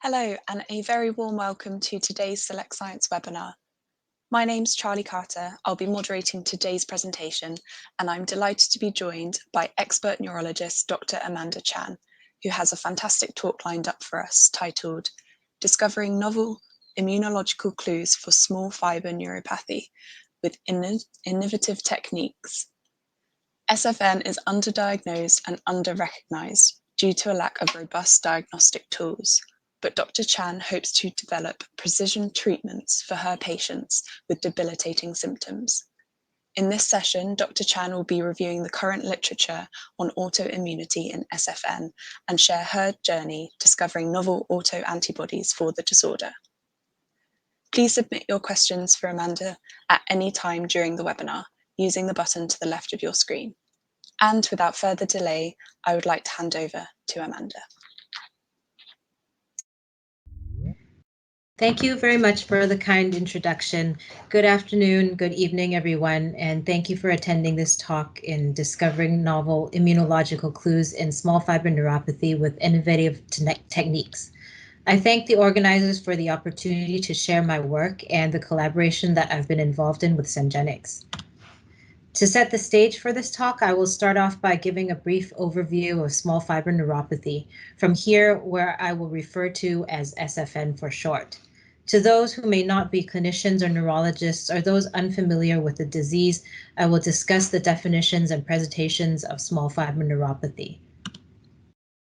Hello, and a very warm welcome to today's Select Science webinar. My name's Charlie Carter. I'll be moderating today's presentation, and I'm delighted to be joined by expert neurologist Dr. Amanda Chan, who has a fantastic talk lined up for us titled Discovering Novel Immunological Clues for Small Fiber Neuropathy with Innovative Techniques. SFN is underdiagnosed and underrecognized due to a lack of robust diagnostic tools. But Dr. Chan hopes to develop precision treatments for her patients with debilitating symptoms. In this session, Dr. Chan will be reviewing the current literature on autoimmunity in SFN and share her journey discovering novel autoantibodies for the disorder. Please submit your questions for Amanda at any time during the webinar using the button to the left of your screen. And without further delay, I would like to hand over to Amanda. Thank you very much for the kind introduction. Good afternoon, good evening, everyone, and thank you for attending this talk in Discovering Novel Immunological Clues in Small Fiber Neuropathy with Innovative Techniques. I thank the organizers for the opportunity to share my work and the collaboration that I've been involved in with Sengenics. To set the stage for this talk, I will start off by giving a brief overview of small fiber neuropathy, from here where I will refer to as SFN for short. To those who may not be clinicians or neurologists or those unfamiliar with the disease, I will discuss the definitions and presentations of small fiber neuropathy.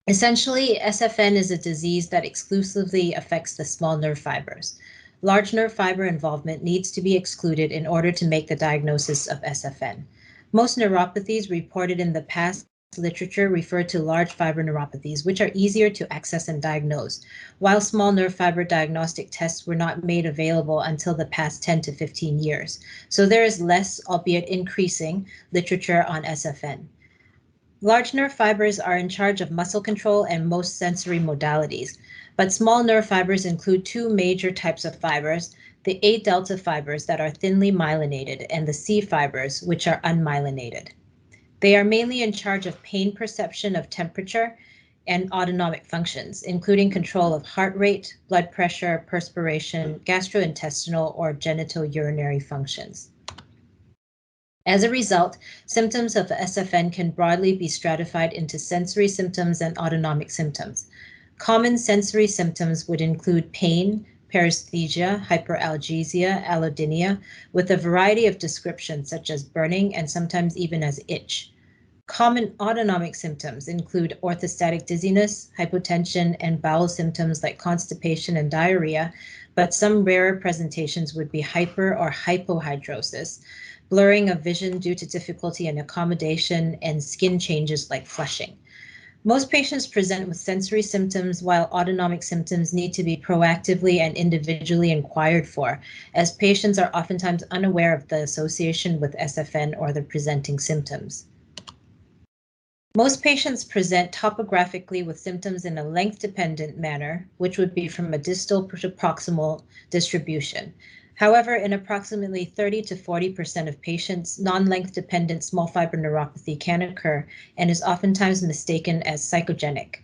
Essentially, SFN is a disease that exclusively affects the small nerve fibers. Large nerve fiber involvement needs to be excluded in order to make the diagnosis of SFN. Most neuropathies reported in the past literature refer to large fiber neuropathies, which are easier to access and diagnose, while small nerve fiber diagnostic tests were not made available until the past 10 to 15 years. So there is less, albeit increasing, literature on SFN. Large nerve fibers are in charge of muscle control and most sensory modalities, but small nerve fibers include two major types of fibers, the A delta fibers that are thinly myelinated and the C fibers, which are unmyelinated. They are mainly in charge of pain perception of temperature and autonomic functions, including control of heart rate, blood pressure, perspiration, gastrointestinal, or genitourinary functions. As a result, symptoms of SFN can broadly be stratified into sensory symptoms and autonomic symptoms. Common sensory symptoms would include pain, paresthesia, hyperalgesia, allodynia, with a variety of descriptions such as burning and sometimes even as itch. Common autonomic symptoms include orthostatic dizziness, hypotension, and bowel symptoms like constipation and diarrhea, but some rarer presentations would be hyper or hypohidrosis, blurring of vision due to difficulty in accommodation, and skin changes like flushing. Most patients present with sensory symptoms, while autonomic symptoms need to be proactively and individually inquired for, as patients are oftentimes unaware of the association with SFN or the presenting symptoms. Most patients present topographically with symptoms in a length-dependent manner, which would be from a distal to proximal distribution. However, in approximately 30 to 40% of patients, non-length dependent small fiber neuropathy can occur and is oftentimes mistaken as psychogenic,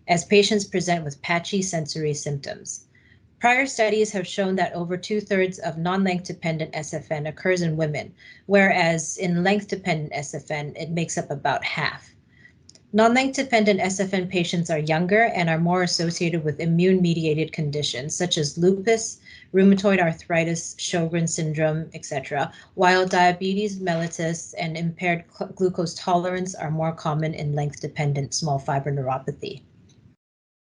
as patients present with patchy sensory symptoms. Prior studies have shown that over 2/3 of non-length dependent SFN occurs in women, whereas in length dependent SFN, it makes up about half. Non-length dependent SFN patients are younger and are more associated with immune-mediated conditions such as lupus, rheumatoid arthritis, Sjogren's syndrome, etc., while diabetes mellitus and impaired glucose tolerance are more common in length-dependent small fiber neuropathy.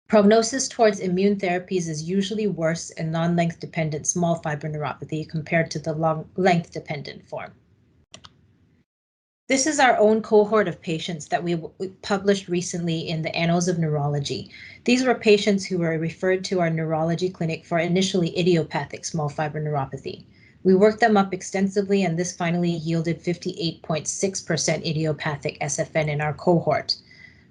Prognosis towards immune therapies is usually worse in non-length dependent small fiber neuropathy compared to the length dependent form. This is our own cohort of patients that we published recently in the Annals of Neurology. These were patients who were referred to our neurology clinic for initially idiopathic small fiber neuropathy. We worked them up extensively, and this finally yielded 58.6% idiopathic SFN in our cohort.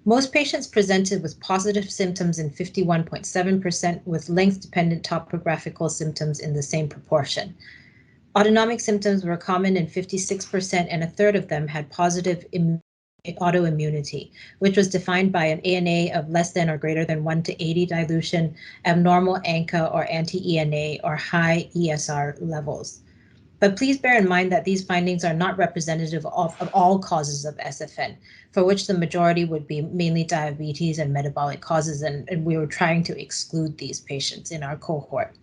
Most patients presented with positive symptoms in 51.7%, with length-dependent topographical symptoms in the same proportion. Autonomic symptoms were common in 56%, and 1/3 of them had positive autoimmunity, which was defined by an ANA of less than or greater than 1 to 80 dilution, abnormal ANCA or anti-ENA, or high ESR levels. But please bear in mind that these findings are not representative of all causes of SFN, for which the majority would be mainly diabetes and metabolic causes, and we were trying to exclude these patients in our cohort.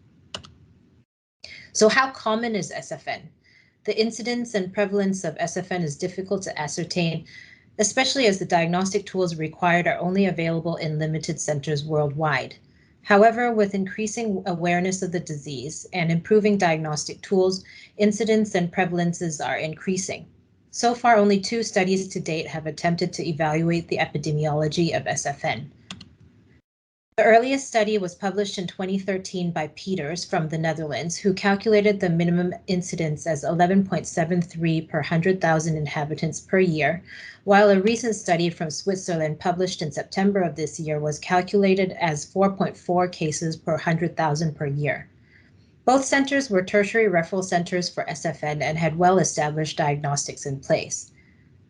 So how common is SFN? The incidence and prevalence of SFN is difficult to ascertain, especially as the diagnostic tools required are only available in limited centers worldwide. However, with increasing awareness of the disease and improving diagnostic tools, incidence and prevalences are increasing. So far, only 2 studies to date have attempted to evaluate the epidemiology of SFN. The earliest study was published in 2013 by Peters from the Netherlands, who calculated the minimum incidence as 11.73 per 100,000 inhabitants per year, while a recent study from Switzerland published in September of this year was calculated as 4.4 cases per 100,000 per year. Both centers were tertiary referral centers for SFN and had well-established diagnostics in place.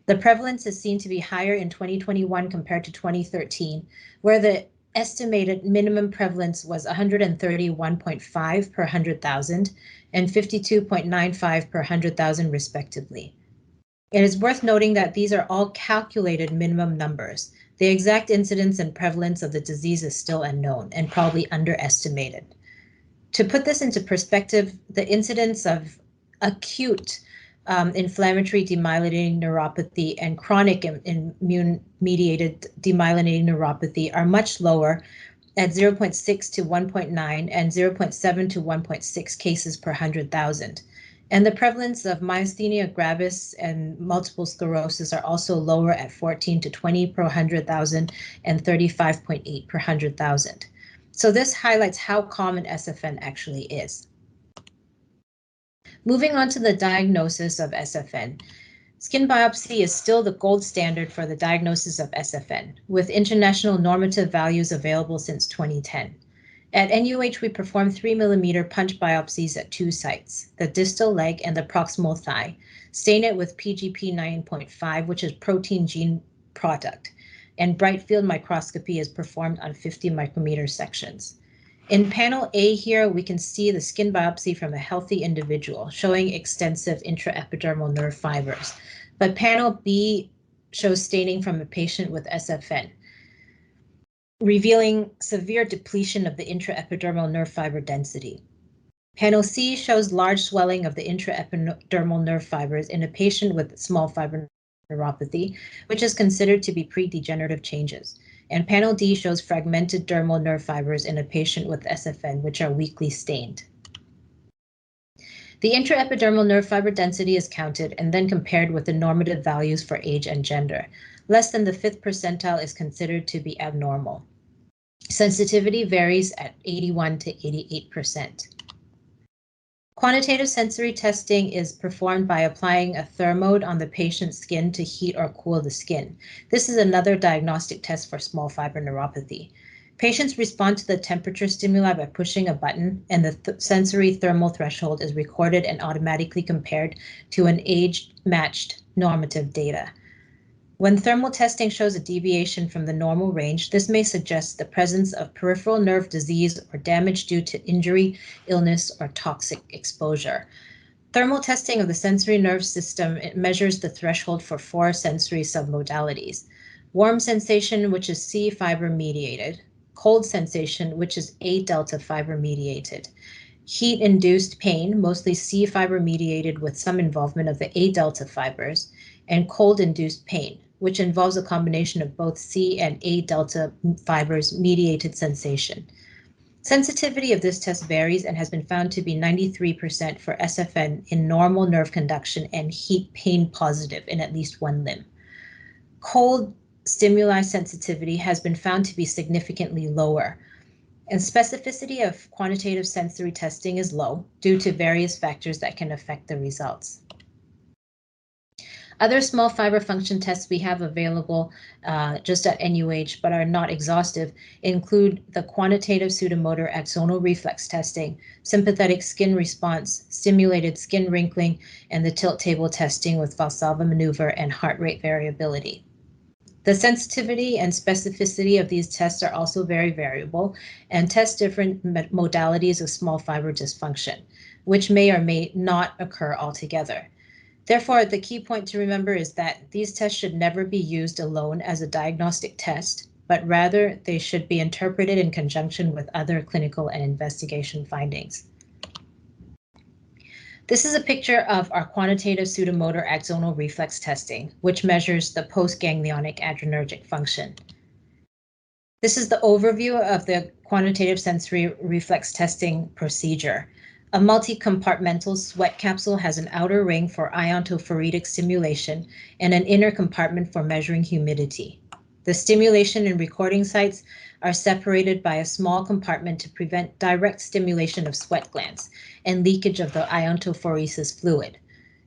The prevalence is seen to be higher in 2021 compared to 2013, where the estimated minimum prevalence was 131.5 per 100,000 and 52.95 per 100,000 respectively. It is worth noting that these are all calculated minimum numbers. The exact incidence and prevalence of the disease is still unknown and probably underestimated. To put this into perspective, the incidence of acute inflammatory demyelinating neuropathy and chronic immune-mediated demyelinating neuropathy are much lower at 0.6 to 1.9 and 0.7 to 1.6 cases per 100,000. And the prevalence of myasthenia gravis and multiple sclerosis are also lower at 14 to 20 per 100,000 and 35.8 per 100,000. So this highlights how common SFN actually is. Moving on to the diagnosis of SFN. Skin biopsy is still the gold standard for the diagnosis of SFN, with international normative values available since 2010. At NUH, we perform 3 millimeter punch biopsies at 2 sites, the distal leg and the proximal thigh, stain it with PGP 9.5, which is protein gene product, and bright field microscopy is performed on 50 micrometer sections. In panel A here, we can see the skin biopsy from a healthy individual showing extensive intraepidermal nerve fibers, but panel B shows staining from a patient with SFN, revealing severe depletion of the intraepidermal nerve fiber density. Panel C shows large swelling of the intraepidermal nerve fibers in a patient with small fiber neuropathy, which is considered to be pre-degenerative changes. And panel D shows fragmented dermal nerve fibers in a patient with SFN, which are weakly stained. The intraepidermal nerve fiber density is counted and then compared with the normative values for age and gender. Less than the 5th percentile is considered to be abnormal. Sensitivity varies at 81 to 88%. Quantitative sensory testing is performed by applying a thermode on the patient's skin to heat or cool the skin. This is another diagnostic test for small fiber neuropathy. Patients respond to the temperature stimuli by pushing a button, and the sensory thermal threshold is recorded and automatically compared to an age-matched normative data. When thermal testing shows a deviation from the normal range, this may suggest the presence of peripheral nerve disease or damage due to injury, illness, or toxic exposure. Thermal testing of the sensory nerve system measures the threshold for 4 sensory submodalities. Warm sensation, which is C fiber mediated. Cold sensation, which is A delta fiber mediated. Heat-induced pain, mostly C fiber mediated with some involvement of the A delta fibers. And cold-induced pain, which involves a combination of both C and A delta fibers mediated sensation. Sensitivity of this test varies and has been found to be 93% for SFN in normal nerve conduction and heat pain positive in at least one limb. Cold stimuli sensitivity has been found to be significantly lower, and specificity of quantitative sensory testing is low due to various factors that can affect the results. Other small fiber function tests we have available just at NUH but are not exhaustive include the quantitative Sudomotor axonal reflex testing, sympathetic skin response, stimulated skin wrinkling, and the tilt table testing with Valsalva maneuver and heart rate variability. The sensitivity and specificity of these tests are also very variable and test different modalities of small fiber dysfunction, which may or may not occur altogether. Therefore, the key point to remember is that these tests should never be used alone as a diagnostic test, but rather they should be interpreted in conjunction with other clinical and investigation findings. This is a picture of our quantitative Sudomotor axonal reflex testing, which measures the postganglionic adrenergic function. This is the overview of the quantitative sensory reflex testing procedure. A multi-compartmental sweat capsule has an outer ring for iontophoretic stimulation and an inner compartment for measuring humidity. The stimulation and recording sites are separated by a small compartment to prevent direct stimulation of sweat glands and leakage of the iontophoresis fluid.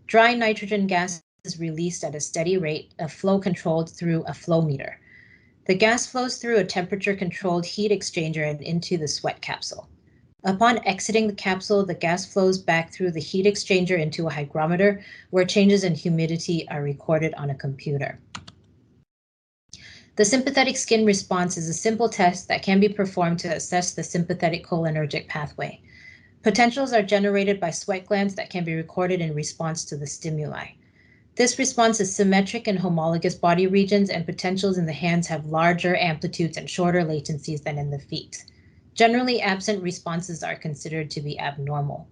Dry nitrogen gas is released at a steady rate of flow controlled through a flow meter. The gas flows through a temperature-controlled heat exchanger and into the sweat capsule. Upon exiting the capsule, the gas flows back through the heat exchanger into a hygrometer, where changes in humidity are recorded on a computer. The sympathetic skin response is a simple test that can be performed to assess the sympathetic cholinergic pathway. Potentials are generated by sweat glands that can be recorded in response to the stimuli. This response is symmetric in homologous body regions, and potentials in the hands have larger amplitudes and shorter latencies than in the feet. Generally, absent responses are considered to be abnormal.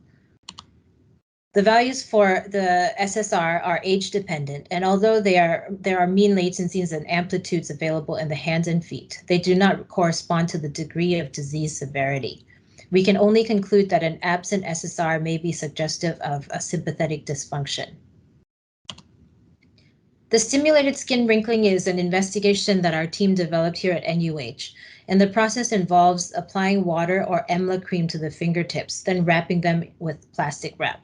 The values for the SSR are age-dependent, and although there are mean latencies and amplitudes available in the hands and feet, they do not correspond to the degree of disease severity. We can only conclude that an absent SSR may be suggestive of a sympathetic dysfunction. The stimulated skin wrinkling is an investigation that our team developed here at NUH, and the process involves applying water or EMLA cream to the fingertips, then wrapping them with plastic wrap.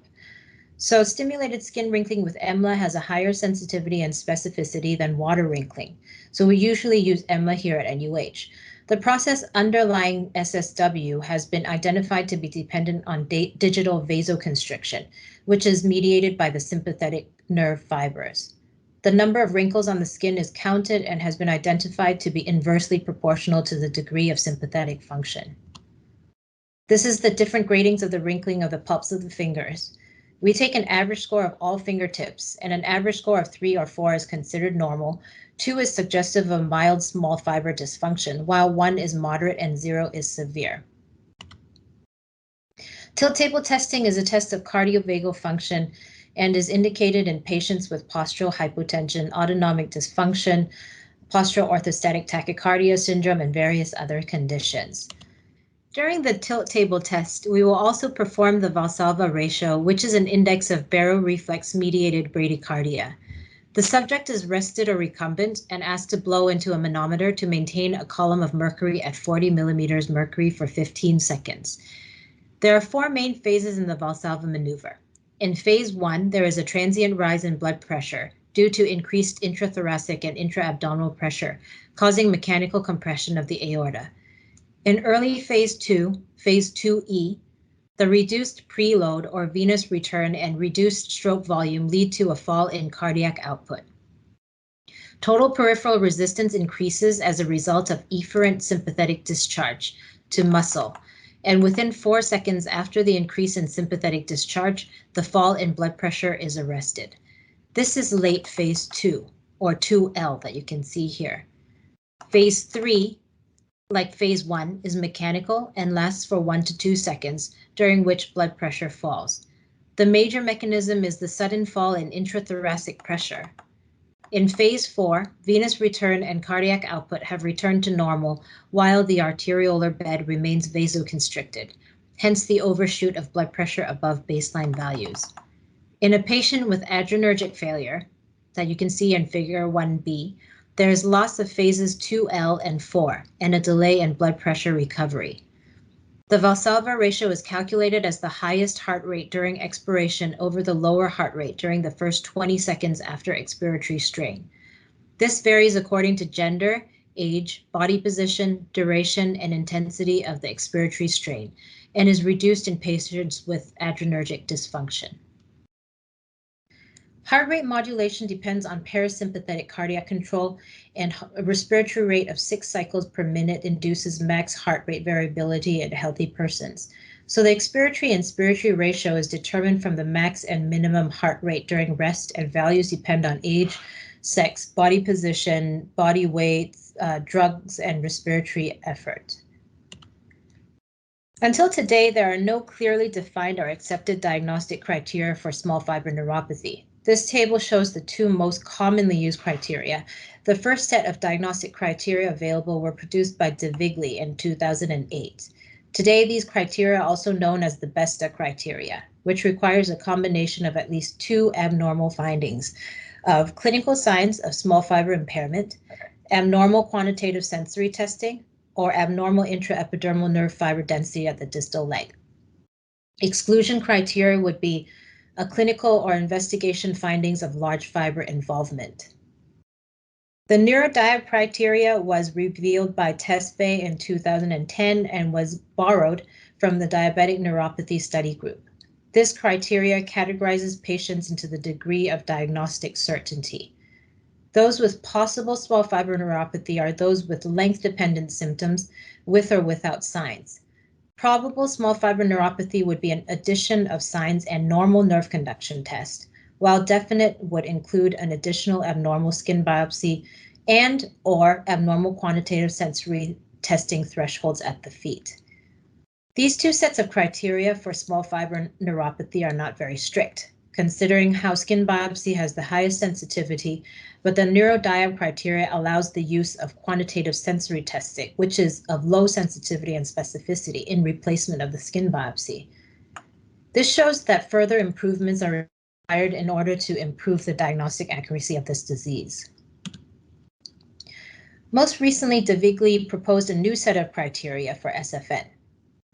So stimulated skin wrinkling with EMLA has a higher sensitivity and specificity than water wrinkling. So we usually use EMLA here at NUH. The process underlying SSW has been identified to be dependent on digital vasoconstriction, which is mediated by the sympathetic nerve fibers. The number of wrinkles on the skin is counted and has been identified to be inversely proportional to the degree of sympathetic function. This is the different gradings of the wrinkling of the palps of the fingers. We take an average score of all fingertips, and an average score of 3 or 4 is considered normal. 2 is suggestive of mild small fiber dysfunction, while 1 is moderate and 0 is severe. Tilt table testing is a test of cardiovagal function and is indicated in patients with postural hypotension, autonomic dysfunction, postural orthostatic tachycardia syndrome, and various other conditions. During the tilt table test, we will also perform the Valsalva ratio, which is an index of baroreflex-mediated bradycardia. The subject is rested or recumbent and asked to blow into a manometer to maintain a column of mercury at 40 millimeters mercury for 15 seconds. There are 4 main phases in the Valsalva maneuver. In phase 1, there is a transient rise in blood pressure due to increased intrathoracic and intra-abdominal pressure, causing mechanical compression of the aorta. In early phase 2, phase 2E, the reduced preload or venous return and reduced stroke volume lead to a fall in cardiac output. Total peripheral resistance increases as a result of efferent sympathetic discharge to muscle, and within 4 seconds after the increase in sympathetic discharge, the fall in blood pressure is arrested. This is late phase 2, or 2L that you can see here. Phase 3, like phase 1, is mechanical and lasts for 1 to 2 seconds, during which blood pressure falls. The major mechanism is the sudden fall in intrathoracic pressure. In phase 4, venous return and cardiac output have returned to normal while the arteriolar bed remains vasoconstricted, hence the overshoot of blood pressure above baseline values. In a patient with adrenergic failure, that you can see in figure 1B, there is loss of phases 2L and 4 and a delay in blood pressure recovery. The Valsalva ratio is calculated as the highest heart rate during expiration over the lower heart rate during the first 20 seconds after expiratory strain. This varies according to gender, age, body position, duration, and intensity of the expiratory strain, and is reduced in patients with adrenergic dysfunction. Heart rate modulation depends on parasympathetic cardiac control, and a respiratory rate of 6 cycles per minute induces max heart rate variability in healthy persons. So the expiratory and inspiratory ratio is determined from the max and minimum heart rate during rest, and values depend on age, sex, body position, body weight, drugs, and respiratory effort. Until today, there are no clearly defined or accepted diagnostic criteria for small fiber neuropathy. This table shows the 2 most commonly used criteria. The first set of diagnostic criteria available were produced by DeVigli in 2008. Today, these criteria are also known as the BESTA criteria, which requires a combination of at least 2 abnormal findings of clinical signs of small fiber impairment, abnormal quantitative sensory testing, or abnormal intraepidermal nerve fiber density at the distal leg. Exclusion criteria would be a clinical or investigation findings of large fiber involvement. The neurodiab criteria was revealed by Tesfaye in 2010 and was borrowed from the diabetic neuropathy study group. This criteria categorizes patients into the degree of diagnostic certainty. Those with possible small fiber neuropathy are those with length-dependent symptoms with or without signs. Probable small fiber neuropathy would be an addition of signs and normal nerve conduction test, while definite would include an additional abnormal skin biopsy and or abnormal quantitative sensory testing thresholds at the feet. These 2 sets of criteria for small fiber neuropathy are not very strict, considering how skin biopsy has the highest sensitivity, but the neurodiab criteria allows the use of quantitative sensory testing, which is of low sensitivity and specificity in replacement of the skin biopsy. This shows that further improvements are required in order to improve the diagnostic accuracy of this disease. Most recently, DeVigli proposed a new set of criteria for SFN.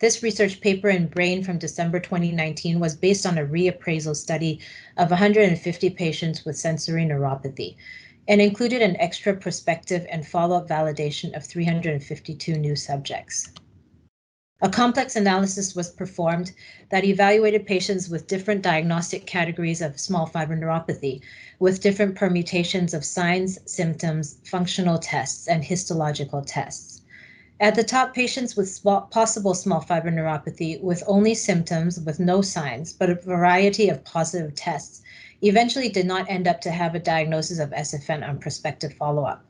This research paper in Brain from December 2019 was based on a reappraisal study of 150 patients with sensory neuropathy and included an extra prospective and follow-up validation of 352 new subjects. A complex analysis was performed that evaluated patients with different diagnostic categories of small fiber neuropathy, with different permutations of signs, symptoms, functional tests, and histological tests. At the top, patients with possible small fiber neuropathy with only symptoms with no signs, but a variety of positive tests, eventually did not end up to have a diagnosis of SFN on prospective follow-up.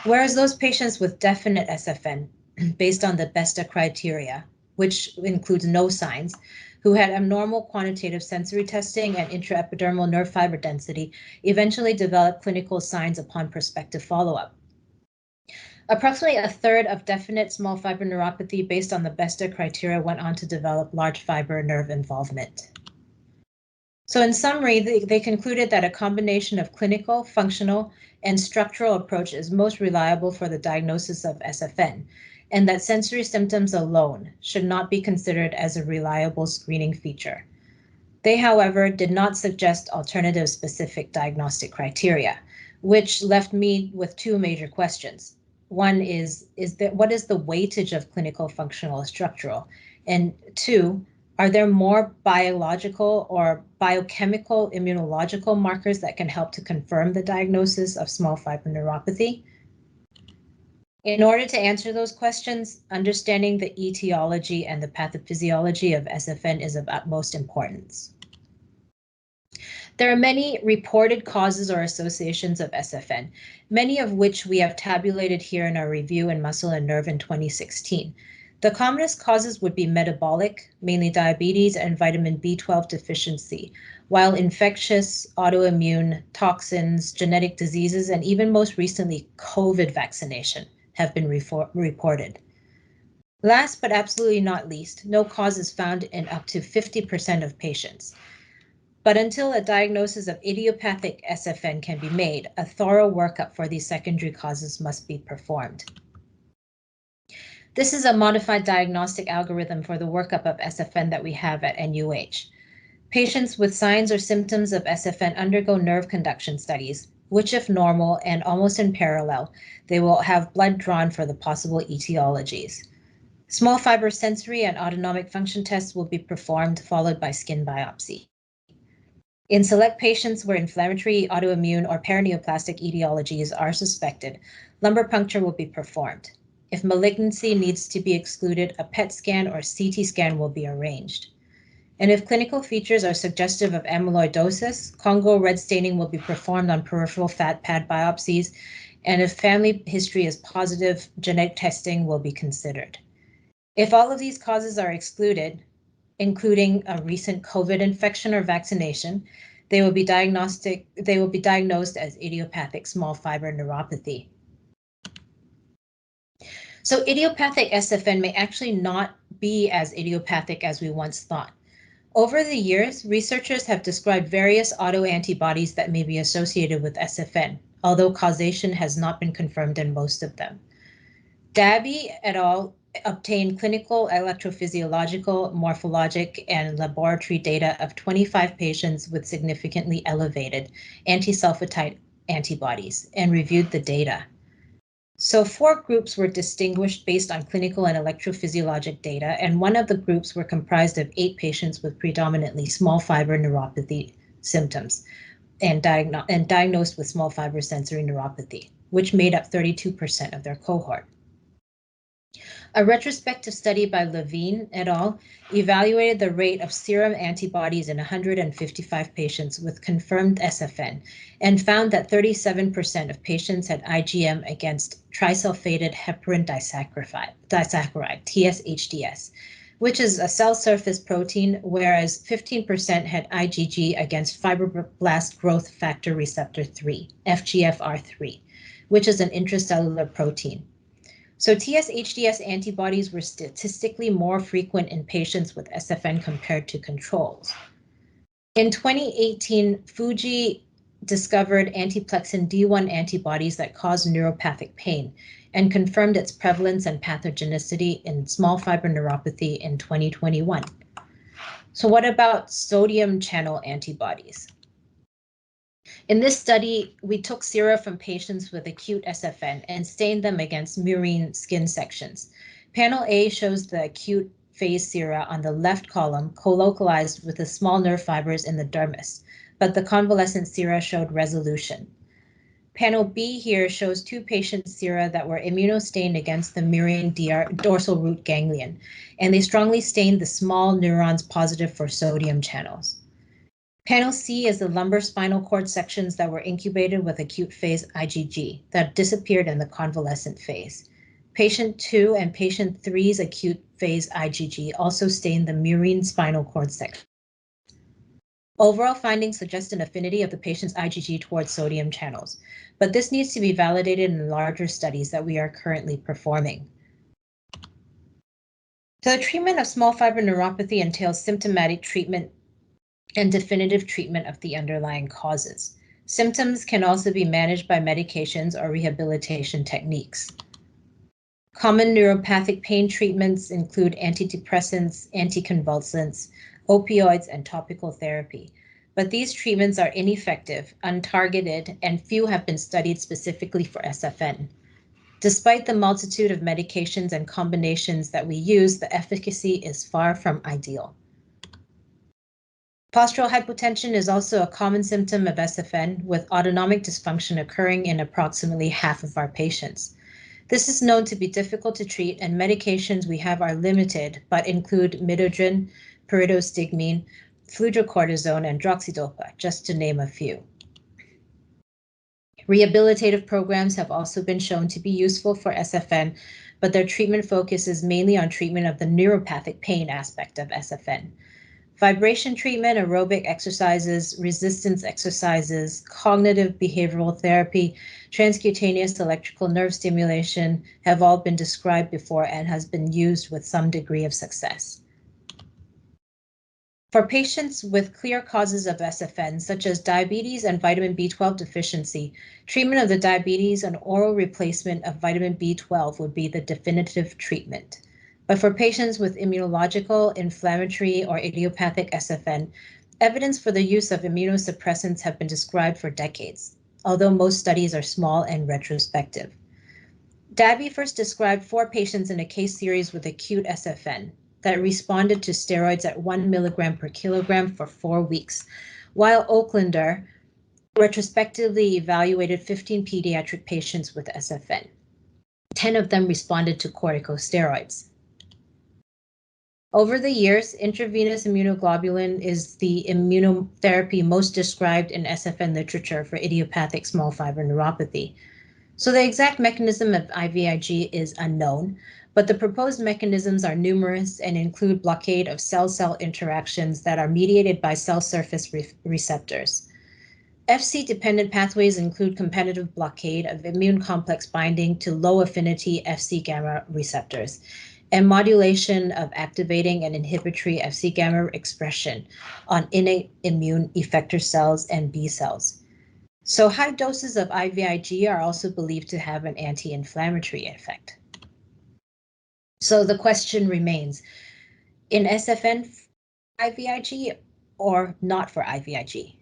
Whereas those patients with definite SFN, based on the BESTA criteria, which includes no signs, who had abnormal quantitative sensory testing and intraepidermal nerve fiber density, eventually developed clinical signs upon prospective follow-up. Approximately a third of definite small fiber neuropathy based on the BESTA criteria went on to develop large fiber nerve involvement. So in summary, they concluded that a combination of clinical, functional, and structural approach is most reliable for the diagnosis of SFN, and that sensory symptoms alone should not be considered as a reliable screening feature. They, however, did not suggest alternative specific diagnostic criteria, which left me with 2 major questions. One is what is the weightage of clinical, functional, or structural? And 2, are there more biological or biochemical immunological markers that can help to confirm the diagnosis of small fiber neuropathy? In order to answer those questions, understanding the etiology and the pathophysiology of SFN is of utmost importance. There are many reported causes or associations of SFN, many of which we have tabulated here in our review in Muscle and Nerve in 2016. The commonest causes would be metabolic, mainly diabetes and vitamin B12 deficiency, while infectious, autoimmune, toxins, genetic diseases, and even most recently, COVID vaccination have been reported. Last but absolutely not least, no cause is found in up to 50% of patients. But until a diagnosis of idiopathic SFN can be made, a thorough workup for these secondary causes must be performed. This is a modified diagnostic algorithm for the workup of SFN that we have at NUH. Patients with signs or symptoms of SFN undergo nerve conduction studies, which if normal and almost in parallel, they will have blood drawn for the possible etiologies. Small fiber sensory and autonomic function tests will be performed, followed by skin biopsy. In select patients where inflammatory, autoimmune, or paraneoplastic etiologies are suspected, lumbar puncture will be performed. If malignancy needs to be excluded, a PET scan or CT scan will be arranged. And if clinical features are suggestive of amyloidosis, Congo red staining will be performed on peripheral fat pad biopsies, and if family history is positive, genetic testing will be considered. If all of these causes are excluded, including a recent COVID infection or vaccination, they will be diagnosed as idiopathic small fiber neuropathy. So idiopathic SFN may actually not be as idiopathic as we once thought. Over the years, researchers have described various autoantibodies that may be associated with SFN, although causation has not been confirmed in most of them. Dabby et al. Obtained clinical, electrophysiological, morphologic, and laboratory data of 25 patients with significantly elevated anti-sulfatide antibodies and reviewed the data. So 4 groups were distinguished based on clinical and electrophysiologic data, and one of the groups were comprised of 8 patients with predominantly small fiber neuropathy symptoms and diagnosed with small fiber sensory neuropathy, which made up 32% of their cohort. A retrospective study by Levine et al. Evaluated the rate of serum antibodies in 155 patients with confirmed SFN and found that 37% of patients had IgM against trisulfated heparin disaccharide, TSHDS, which is a cell surface protein, whereas 15% had IgG against fibroblast growth factor receptor 3, FGFR3, which is an intracellular protein. So TSHDS antibodies were statistically more frequent in patients with SFN compared to controls. In 2018, Fuji discovered antiplexin D1 antibodies that cause neuropathic pain and confirmed its prevalence and pathogenicity in small fiber neuropathy in 2021. So what about sodium channel antibodies? In this study, we took sera from patients with acute SFN and stained them against murine skin sections. Panel A shows the acute phase sera on the left column, colocalized with the small nerve fibers in the dermis, but the convalescent sera showed resolution. Panel B here shows 2 patients' sera that were immunostained against the murine dorsal root ganglion, and they strongly stained the small neurons positive for sodium channels. Panel C is the lumbar spinal cord sections that were incubated with acute phase IgG that disappeared in the convalescent phase. Patient 2 and patient 3's acute phase IgG also stained the murine spinal cord section. Overall findings suggest an affinity of the patient's IgG towards sodium channels, but this needs to be validated in larger studies that we are currently performing. So the treatment of small fiber neuropathy entails symptomatic treatment and definitive treatment of the underlying causes. Symptoms can also be managed by medications or rehabilitation techniques. Common neuropathic pain treatments include antidepressants, anticonvulsants, opioids, and topical therapy. But these treatments are ineffective, untargeted, and few have been studied specifically for SFN. Despite the multitude of medications and combinations that we use, the efficacy is far from ideal. Postural hypotension is also a common symptom of SFN, with autonomic dysfunction occurring in approximately half of our patients. This is known to be difficult to treat, and medications we have are limited, but include midodrine, pyridostigmine, fludrocortisone, and droxidopa, just to name a few. Rehabilitative programs have also been shown to be useful for SFN, but their treatment focuses mainly on treatment of the neuropathic pain aspect of SFN. Vibration treatment, aerobic exercises, resistance exercises, cognitive behavioral therapy, transcutaneous electrical nerve stimulation have all been described before and has been used with some degree of success. For patients with clear causes of SFN, such as diabetes and vitamin B12 deficiency, treatment of the diabetes and oral replacement of vitamin B12 would be the definitive treatment. But for patients with immunological, inflammatory, or idiopathic SFN, evidence for the use of immunosuppressants have been described for decades, although most studies are small and retrospective. Dabby first described 4 patients in a case series with acute SFN that responded to steroids at 1 milligram per kilogram for 4 weeks, while Oaklander retrospectively evaluated 15 pediatric patients with SFN. 10 of them responded to corticosteroids. Over the years, intravenous immunoglobulin is the immunotherapy most described in SFN literature for idiopathic small fiber neuropathy. So the exact mechanism of IVIg is unknown, but the proposed mechanisms are numerous and include blockade of cell-cell interactions that are mediated by cell surface receptors. Fc-dependent pathways include competitive blockade of immune complex binding to low-affinity Fc gamma receptors, and modulation of activating and inhibitory Fc gamma expression on innate immune effector cells and B cells. So high doses of IVIg are also believed to have an anti-inflammatory effect. So the question remains, in SFN IVIg or not for IVIg?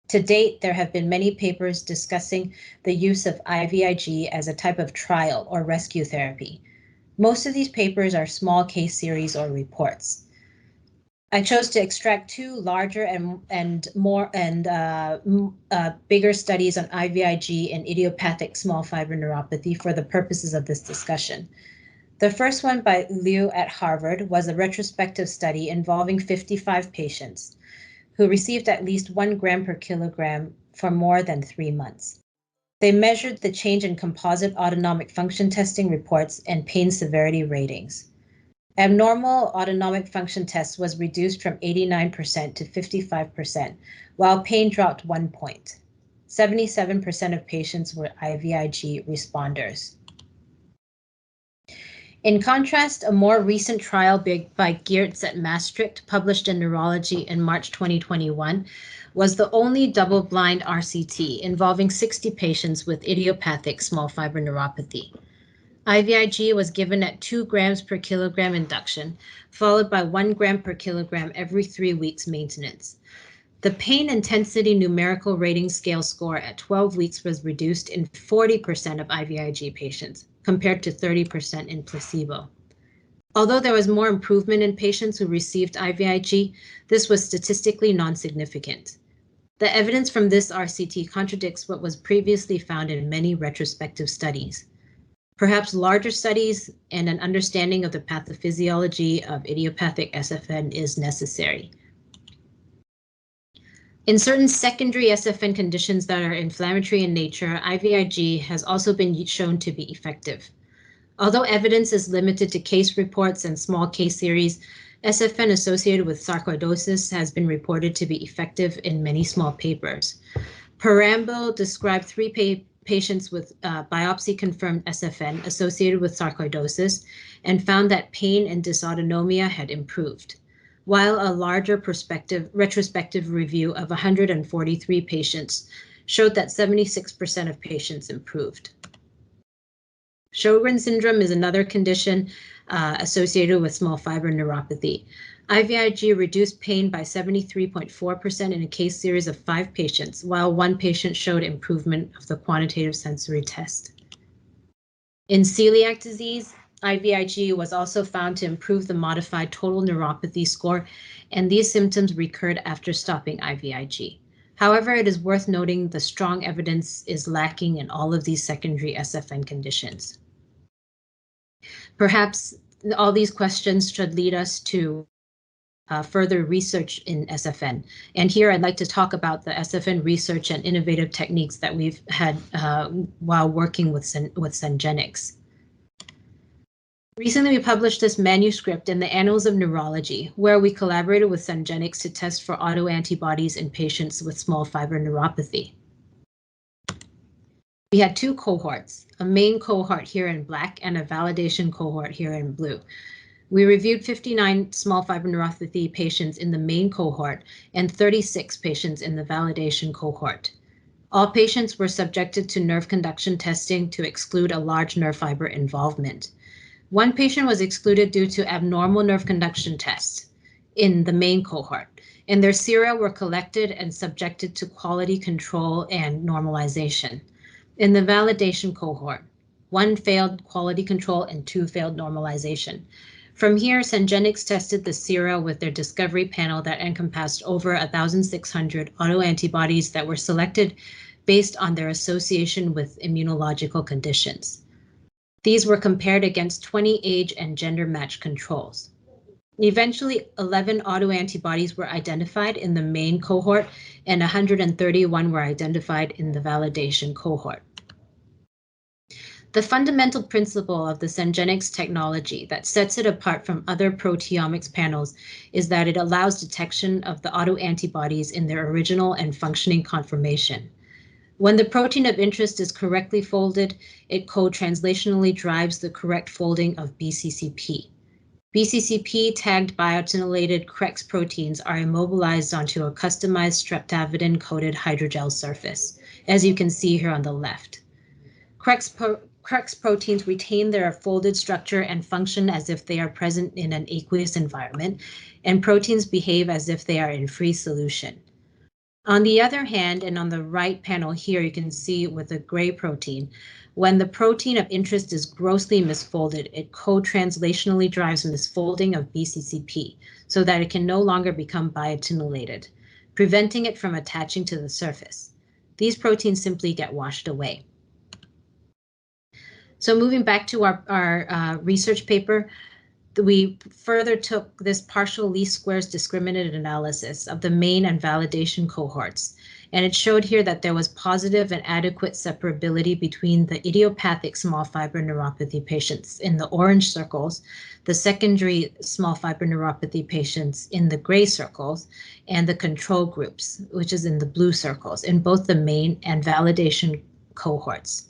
To date, there have been many papers discussing the use of IVIg as a type of trial or rescue therapy. Most of these papers are small case series or reports. I chose to extract two larger and bigger studies on IVIg and idiopathic small fiber neuropathy for the purposes of this discussion. The first one by Liu at Harvard was a retrospective study involving 55 patients who received at least 1 gram per kilogram for more than 3 months. They measured the change in composite autonomic function testing reports and pain severity ratings. Abnormal autonomic function test was reduced from 89% to 55%, while pain dropped 1 point. 77% of patients were IVIg responders. In contrast, a more recent trial by Geertz at Maastricht, published in Neurology in March 2021, was the only double-blind RCT involving 60 patients with idiopathic small fiber neuropathy. IVIg was given at 2 grams per kilogram induction, followed by 1 gram per kilogram every 3 weeks maintenance. The pain intensity numerical rating scale score at 12 weeks was reduced in 40% of IVIg patients, compared to 30% in placebo. Although there was more improvement in patients who received IVIg, this was statistically non-significant. The evidence from this RCT contradicts what was previously found in many retrospective studies. Perhaps larger studies and an understanding of the pathophysiology of idiopathic SFN is necessary. In certain secondary SFN conditions that are inflammatory in nature, IVIg has also been shown to be effective. Although evidence is limited to case reports and small case series, SFN associated with sarcoidosis has been reported to be effective in many small papers. Parambo described 3 patients with biopsy-confirmed SFN associated with sarcoidosis and found that pain and dysautonomia had improved, while a larger retrospective review of 143 patients showed that 76% of patients improved. Sjogren's syndrome is another condition associated with small fiber neuropathy. IVIg reduced pain by 73.4% in a case series of 5 patients, while 1 patient showed improvement of the quantitative sensory test. In celiac disease, IVIg was also found to improve the modified total neuropathy score, and these symptoms recurred after stopping IVIg. However, it is worth noting the strong evidence is lacking in all of these secondary SFN conditions. Perhaps all these questions should lead us to further research in SFN. And here I'd like to talk about the SFN research and innovative techniques that we've had while working with Syngenix. Recently, we published this manuscript in the Annals of Neurology, where we collaborated with Syngenix to test for autoantibodies in patients with small fiber neuropathy. We had 2 cohorts, a main cohort here in black and a validation cohort here in blue. We reviewed 59 small fiber neuropathy patients in the main cohort and 36 patients in the validation cohort. All patients were subjected to nerve conduction testing to exclude a large nerve fiber involvement. 1 patient was excluded due to abnormal nerve conduction tests in the main cohort, and their sera were collected and subjected to quality control and normalization. In the validation cohort, 1 failed quality control and 2 failed normalization. From here, Syngenics tested the sera with their discovery panel that encompassed over 1,600 autoantibodies that were selected based on their association with immunological conditions. These were compared against 20 age and gender matched controls. Eventually, 11 autoantibodies were identified in the main cohort and 131 were identified in the validation cohort. The fundamental principle of the Syngenics technology that sets it apart from other proteomics panels is that it allows detection of the autoantibodies in their original and functioning conformation. When the protein of interest is correctly folded, it co-translationally drives the correct folding of BCCP. BCCP tagged biotinylated CREX proteins are immobilized onto a customized streptavidin-coated hydrogel surface, as you can see here on the left. CREX proteins retain their folded structure and function as if they are present in an aqueous environment, and proteins behave as if they are in free solution. On the other hand, and on the right panel here, you can see with the gray protein, when the protein of interest is grossly misfolded, it co-translationally drives misfolding of BCCP so that it can no longer become biotinylated, preventing it from attaching to the surface. These proteins simply get washed away. So moving back to our research paper, we further took this partial least squares discriminated analysis of the main and validation cohorts, and it showed here that there was positive and adequate separability between the idiopathic small fiber neuropathy patients in the orange circles, the secondary small fiber neuropathy patients in the gray circles, and the control groups, which is in the blue circles, in both the main and validation cohorts.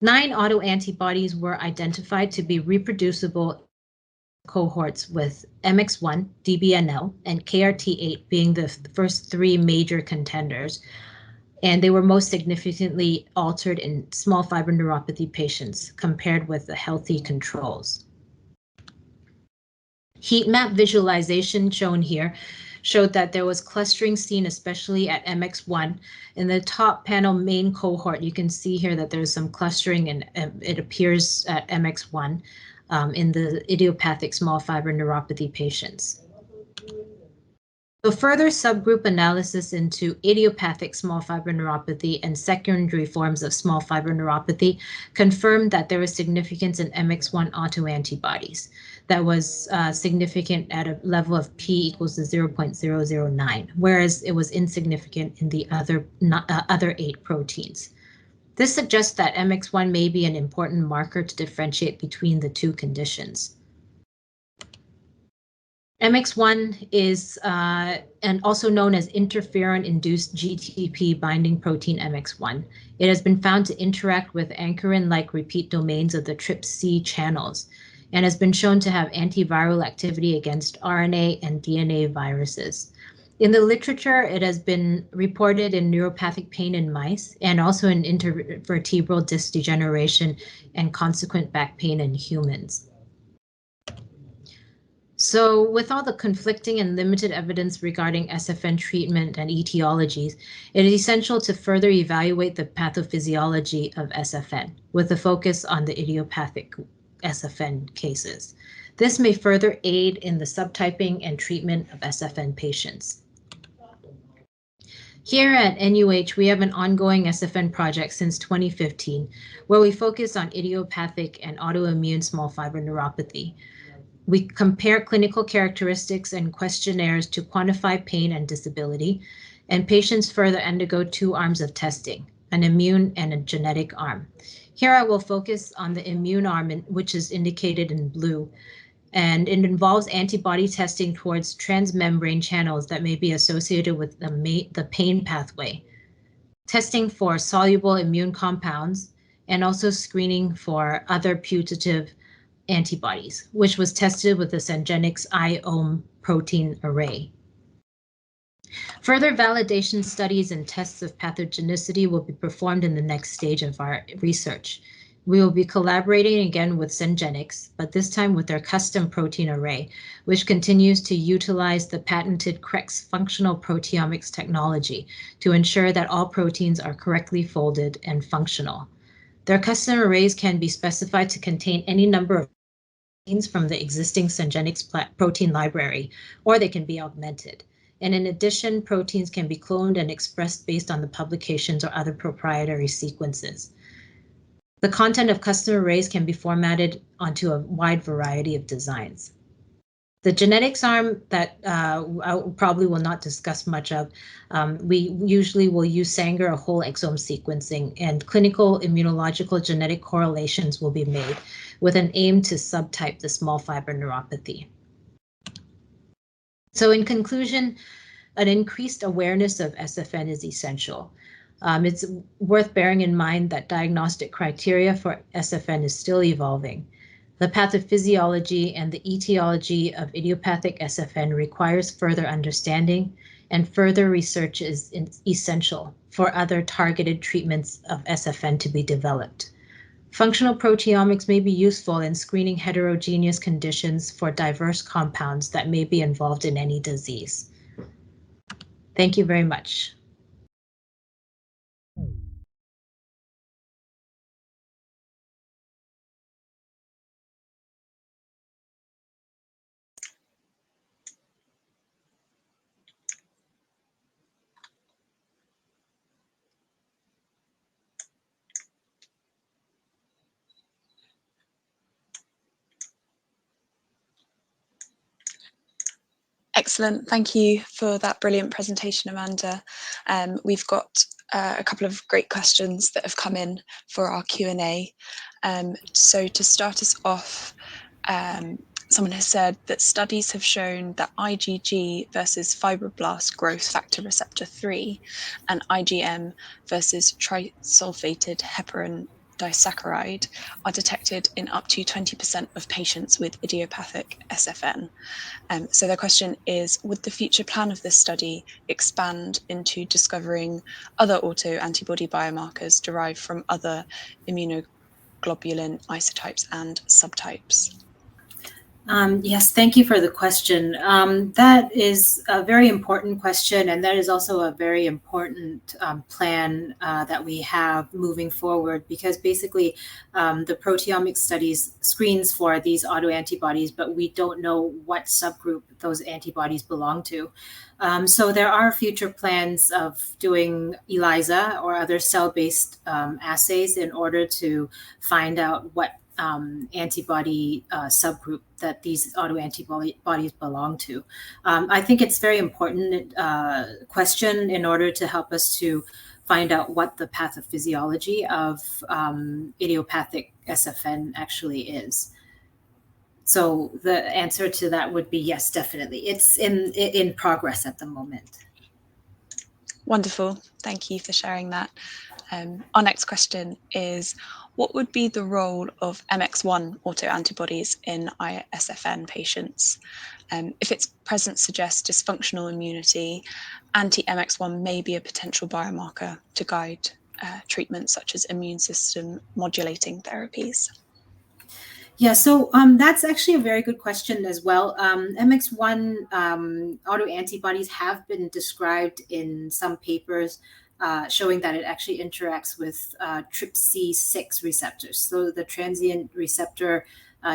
9 autoantibodies were identified to be reproducible cohorts with MX1, DBNL, and KRT8 being the first 3 major contenders, and they were most significantly altered in small fiber neuropathy patients compared with the healthy controls. Heat map visualization shown here showed that there was clustering seen especially at MX1. In the top panel main cohort, you can see here that there's some clustering and it appears at MX1 in the idiopathic small fiber neuropathy patients. So further subgroup analysis into idiopathic small fiber neuropathy and secondary forms of small fiber neuropathy confirmed that there was significance in MX1 autoantibodies that was significant at a level of P equals to 0.009, whereas it was insignificant in the other 8 proteins. This suggests that MX1 may be an important marker to differentiate between the 2 conditions. MX1 is and also known as interferon-induced GTP binding protein MX1. It has been found to interact with ankyrin-like repeat domains of the TRPC channels and has been shown to have antiviral activity against RNA and DNA viruses. In the literature, it has been reported in neuropathic pain in mice and also in intervertebral disc degeneration and consequent back pain in humans. So with all the conflicting and limited evidence regarding SFN treatment and etiologies, it is essential to further evaluate the pathophysiology of SFN with a focus on the idiopathic SFN cases. This may further aid in the subtyping and treatment of SFN patients. Here at NUH, we have an ongoing SFN project since 2015, where we focus on idiopathic and autoimmune small fiber neuropathy. We compare clinical characteristics and questionnaires to quantify pain and disability, and patients further undergo 2 arms of testing, an immune and a genetic arm. Here I will focus on the immune arm, which is indicated in blue, and it involves antibody testing towards transmembrane channels that may be associated with the pain pathway, testing for soluble immune compounds, and also screening for other putative antibodies, which was tested with the Syngenics IOM protein array. Further validation studies and tests of pathogenicity will be performed in the next stage of our research. We will be collaborating again with Syngenics, but this time with their custom protein array, which continues to utilize the patented CREX functional proteomics technology to ensure that all proteins are correctly folded and functional. Their custom arrays can be specified to contain any number of from the existing Syngenix protein library, or they can be augmented. And in addition, proteins can be cloned and expressed based on the publications or other proprietary sequences. The content of custom arrays can be formatted onto a wide variety of designs. The genetics arm that I probably will not discuss much of, we usually will use Sanger or whole exome sequencing, and clinical immunological genetic correlations will be made with an aim to subtype the small fiber neuropathy. So in conclusion, an increased awareness of SFN is essential. It's worth bearing in mind that diagnostic criteria for SFN is still evolving. The pathophysiology and the etiology of idiopathic SFN requires further understanding, and further research is essential for other targeted treatments of SFN to be developed. Functional proteomics may be useful in screening heterogeneous conditions for diverse compounds that may be involved in any disease. Thank you very much. Excellent. Thank you for that brilliant presentation, Amanda. We've got a couple of great questions that have come in for our Q&A. So to start us off, someone has said that studies have shown that IgG versus fibroblast growth factor receptor 3 and IgM versus trisulfated heparin disaccharide are detected in up to 20% of patients with idiopathic SFN. So their question is, would the future plan of this study expand into discovering other autoantibody biomarkers derived from other immunoglobulin isotypes and subtypes? Yes, thank you for the question. That is a very important question, and that is also a very important plan that we have moving forward, because basically the proteomic studies screens for these autoantibodies, but we don't know what subgroup those antibodies belong to. So there are future plans of doing ELISA or other cell-based assays in order to find out what antibody subgroup that these autoantibodies belong to. I think it's very important question in order to help us to find out what the pathophysiology of idiopathic SFN actually is. So the answer to that would be yes, definitely. It's in progress at the moment. Wonderful. Thank you for sharing that. Our next question is, what would be the role of MX1 autoantibodies in ISFN patients? If its presence suggests dysfunctional immunity, anti-MX1 may be a potential biomarker to guide treatments such as immune system modulating therapies. Yeah, so that's actually a very good question as well. MX1 autoantibodies have been described in some papers showing that it actually interacts with TRPC6 receptors. So the transient receptor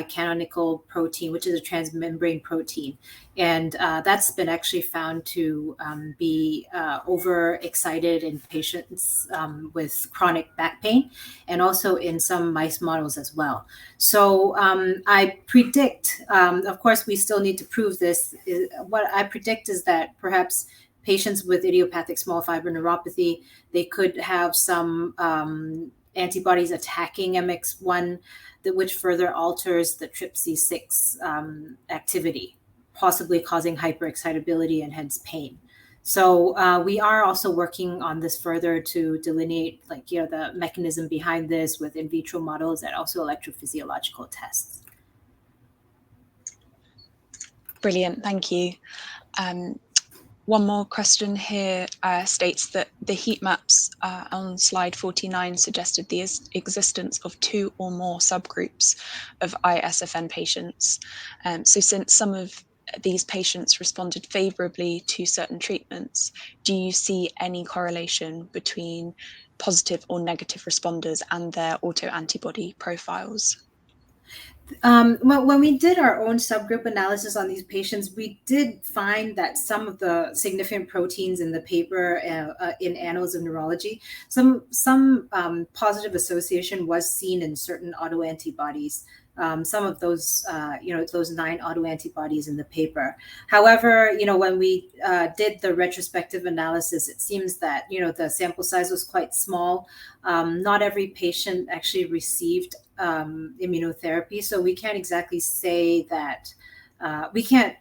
canonical protein, which is a transmembrane protein. And that's been actually found to be overexcited in patients with chronic back pain, and also in some mice models as well. So I predict, of course, we still need to prove this. What I predict is that perhaps patients with idiopathic small fiber neuropathy, they could have some antibodies attacking MX1, which further alters the TRPC6 activity, possibly causing hyperexcitability and hence pain. So we are also working on this further to delineate, the mechanism behind this with in vitro models and also electrophysiological tests. Brilliant, thank you. One more question here states that the heat maps on slide 49 suggested the existence of 2 or more subgroups of ISFN patients. So since some of these patients responded favorably to certain treatments, do you see any correlation between positive or negative responders and their autoantibody profiles? Well, when we did our own subgroup analysis on these patients, we did find that some of the significant proteins in the paper in Annals of Neurology, some positive association was seen in certain autoantibodies. Some of those, those 9 autoantibodies in the paper. However, when we did the retrospective analysis, it seems that, the sample size was quite small. Not every patient actually received immunotherapy, so we can't exactly say that we can't,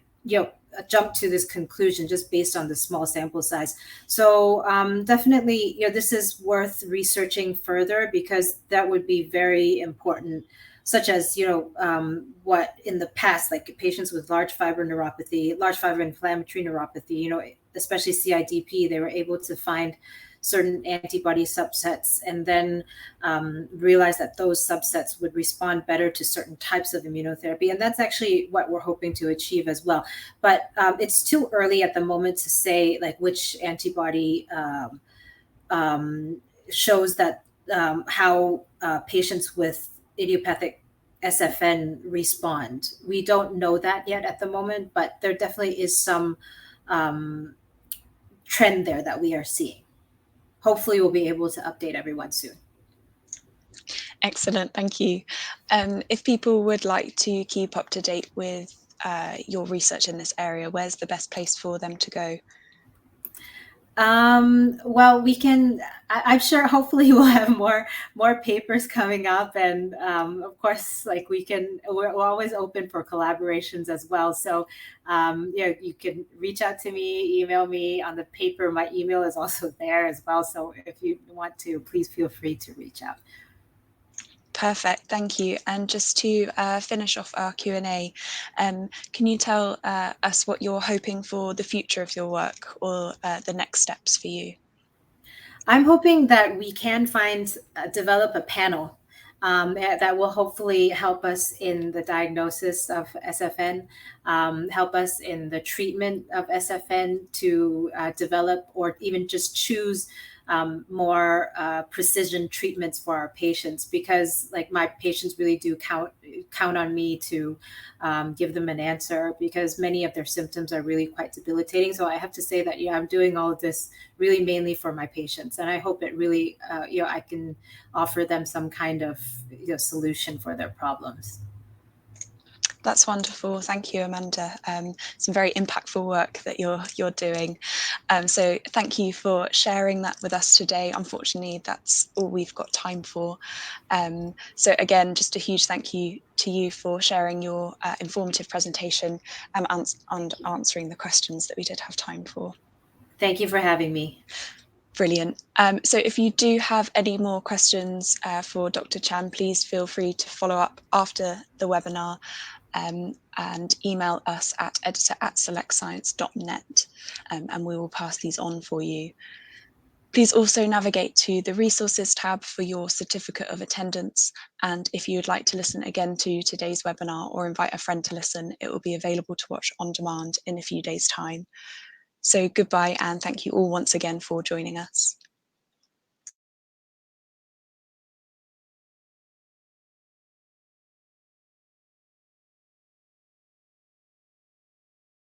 jump to this conclusion just based on the small sample size. So definitely, this is worth researching further, because that would be very important, such as, what in the past, like patients with large fiber neuropathy, large fiber inflammatory neuropathy, especially CIDP, they were able to find certain antibody subsets, and then realize that those subsets would respond better to certain types of immunotherapy. And that's actually what we're hoping to achieve as well. But it's too early at the moment to say like which antibody shows that how patients with idiopathic SFN respond. We don't know that yet at the moment, but there definitely is some trend there that we are seeing. Hopefully we'll be able to update everyone soon. Excellent, thank you. If people would like to keep up to date with your research in this area, where's the best place for them to go? Well, we can, I'm sure hopefully we'll have more papers coming up, and of course, like we're always open for collaborations as well. So you can reach out to me, email me on the paper. My email is also there as well. So if you want to, please feel free to reach out. Perfect, thank you. And just to finish off our Q&A, can you tell us what you're hoping for the future of your work, or the next steps for you? I'm hoping that we can develop a panel that will hopefully help us in the diagnosis of SFN, help us in the treatment of SFN, to develop or even just choose more precision treatments for our patients, because like my patients really do count on me to give them an answer, because many of their symptoms are really quite debilitating. So I have to say that I'm doing all of this really mainly for my patients, and I hope it really I can offer them some kind of solution for their problems. That's wonderful. Thank you, Amanda. Some very impactful work that you're doing. So thank you for sharing that with us today. Unfortunately, that's all we've got time for. So again, just a huge thank you to you for sharing your informative presentation and answering the questions that we did have time for. Thank you for having me. Brilliant. So if you do have any more questions for Dr. Chan, please feel free to follow up after the webinar. And email us at editor@selectscience.net, and we will pass these on for you. Please also navigate to the resources tab for your certificate of attendance. And if you would like to listen again to today's webinar or invite a friend to listen, it will be available to watch on demand in a few days' time. So goodbye, and thank you all once again for joining us.